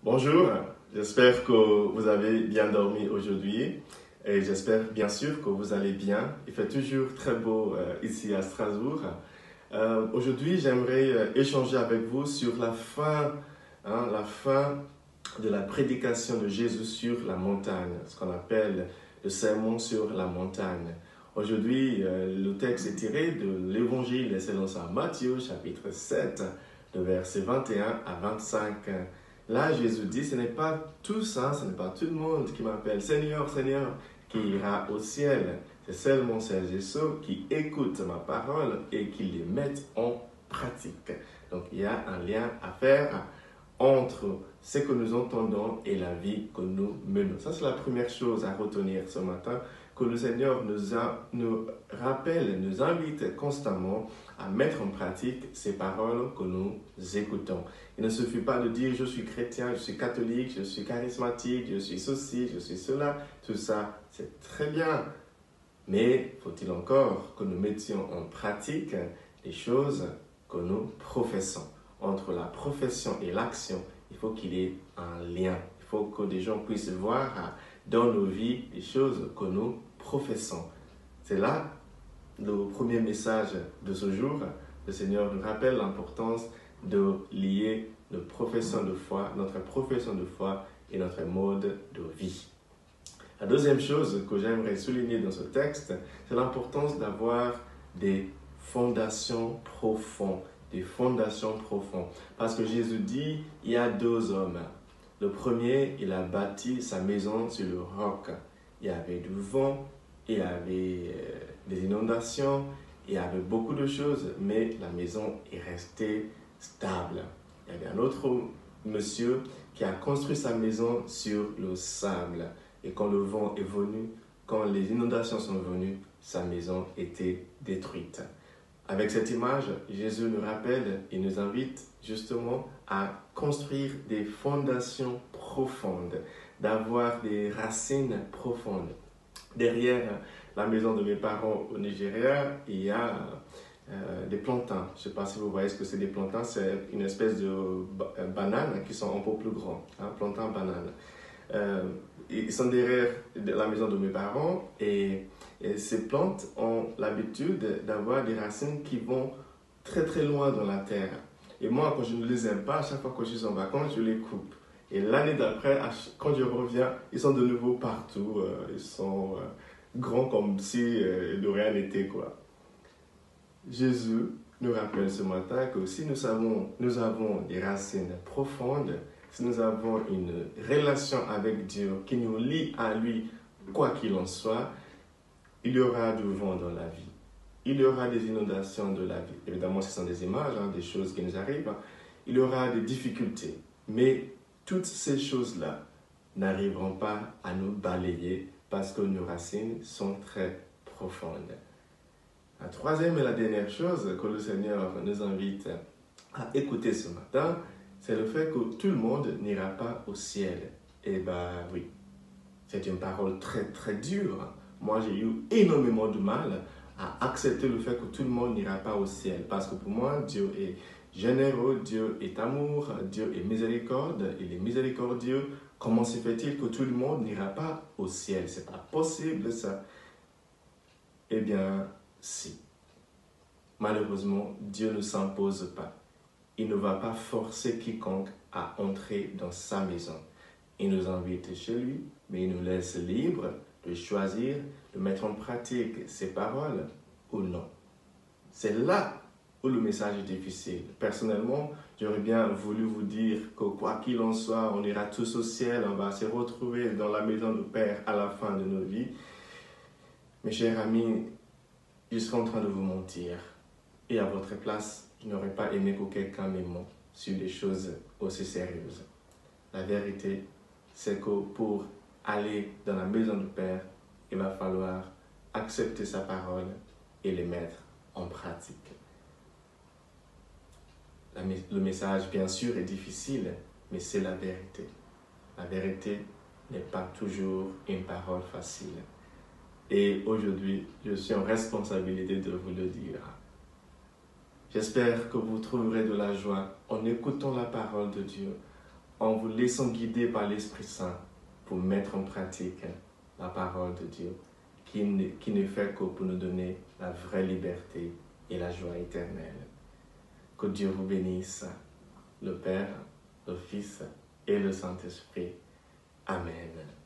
Bonjour, j'espère que vous avez bien dormi aujourd'hui et j'espère bien sûr que vous allez bien. Il fait toujours très beau ici à Strasbourg. Aujourd'hui, j'aimerais échanger avec vous sur la fin de la prédication de Jésus sur la montagne, ce qu'on appelle le sermon sur la montagne. Aujourd'hui, le texte est tiré de l'évangile selon saint Matthieu, chapitre 7, de versets 21 à 25. Là, Jésus dit, ce n'est pas tout ça, ce n'est pas tout le monde qui m'appelle Seigneur, Seigneur, qui ira au ciel. C'est seulement celles et ceux qui écoutent ma parole et qui les mettent en pratique. Donc, il y a un lien à faire entre ce que nous entendons et la vie que nous menons. Ça, c'est la première chose à retenir ce matin, que le Seigneur nous rappelle, nous invite constamment à mettre en pratique ces paroles que nous écoutons. Il ne suffit pas de dire « je suis chrétien, je suis catholique, je suis charismatique, je suis ceci, je suis cela ». Tout ça, c'est très bien. Mais faut-il encore que nous mettions en pratique les choses que nous professons. Entre la profession et l'action, il faut qu'il y ait un lien. Il faut que des gens puissent voir dans nos vies les choses que nous professons. C'est là le premier message de ce jour. Le Seigneur nous rappelle l'importance de lier notre profession de foi et notre mode de vie. La deuxième chose que j'aimerais souligner dans ce texte, c'est l'importance d'avoir des fondations profondes. Des fondations profondes. Parce que Jésus dit, il y a deux hommes. Le premier, il a bâti sa maison sur le roc. Il y avait du vent, il y avait des inondations, il y avait beaucoup de choses, mais la maison est restée stable. Il y avait un autre monsieur qui a construit sa maison sur le sable. Et quand le vent est venu, quand les inondations sont venues, sa maison était détruite. Avec cette image, Jésus nous rappelle et nous invite justement à construire des fondations profondes, d'avoir des racines profondes. Derrière la maison de mes parents au Nigeria, il y a des plantains. Je ne sais pas si vous voyez ce que c'est des plantains, c'est une espèce de bananes qui sont un peu plus grands, plantains bananes. Ils sont derrière la maison de mes parents et ces plantes ont l'habitude d'avoir des racines qui vont très très loin dans la terre. Et moi, quand je ne les aime pas, à chaque fois que je suis en vacances, je les coupe. Et l'année d'après, quand je reviens, ils sont de nouveau partout. Ils sont grands comme si de rien n'était, quoi. Jésus nous rappelle ce matin que si nous avons des racines profondes, si nous avons une relation avec Dieu qui nous lie à lui, quoi qu'il en soit, il y aura du vent dans la vie. Il y aura des inondations de la vie. Évidemment, ce sont des images, des choses qui nous arrivent. Il y aura des difficultés. Mais toutes ces choses-là n'arriveront pas à nous balayer parce que nos racines sont très profondes. La troisième et la dernière chose que le Seigneur nous invite à écouter ce matin, c'est le fait que tout le monde n'ira pas au ciel. Eh bien oui, c'est une parole très très dure. Moi, j'ai eu énormément de mal à accepter le fait que tout le monde n'ira pas au ciel. Parce que pour moi, Dieu est généreux, Dieu est amour, Dieu est miséricorde, il est miséricordieux. Comment se fait-il que tout le monde n'ira pas au ciel? C'est pas possible ça. Eh bien, si. Malheureusement, Dieu ne s'impose pas. Il ne va pas forcer quiconque à entrer dans sa maison. Il nous invite chez lui, mais il nous laisse libres de choisir, de mettre en pratique ses paroles ou non. C'est là où le message est difficile. Personnellement, j'aurais bien voulu vous dire que quoi qu'il en soit, on ira tous au ciel, on va se retrouver dans la maison du Père à la fin de nos vies. Mes chers amis, je serais en train de vous mentir. Et à votre place, je n'aurais pas aimé que quelqu'un m'aime sur des choses aussi sérieuses. La vérité, c'est que pour aller dans la maison du Père, il va falloir accepter sa parole et les mettre en pratique. Le message, bien sûr, est difficile, mais c'est la vérité. La vérité n'est pas toujours une parole facile. Et aujourd'hui, je suis en responsabilité de vous le dire. J'espère que vous trouverez de la joie en écoutant la parole de Dieu, en vous laissant guider par l'Esprit Saint pour mettre en pratique la parole de Dieu, qui ne fait que pour nous donner la vraie liberté et la joie éternelle. Que Dieu vous bénisse, le Père, le Fils et le Saint-Esprit. Amen.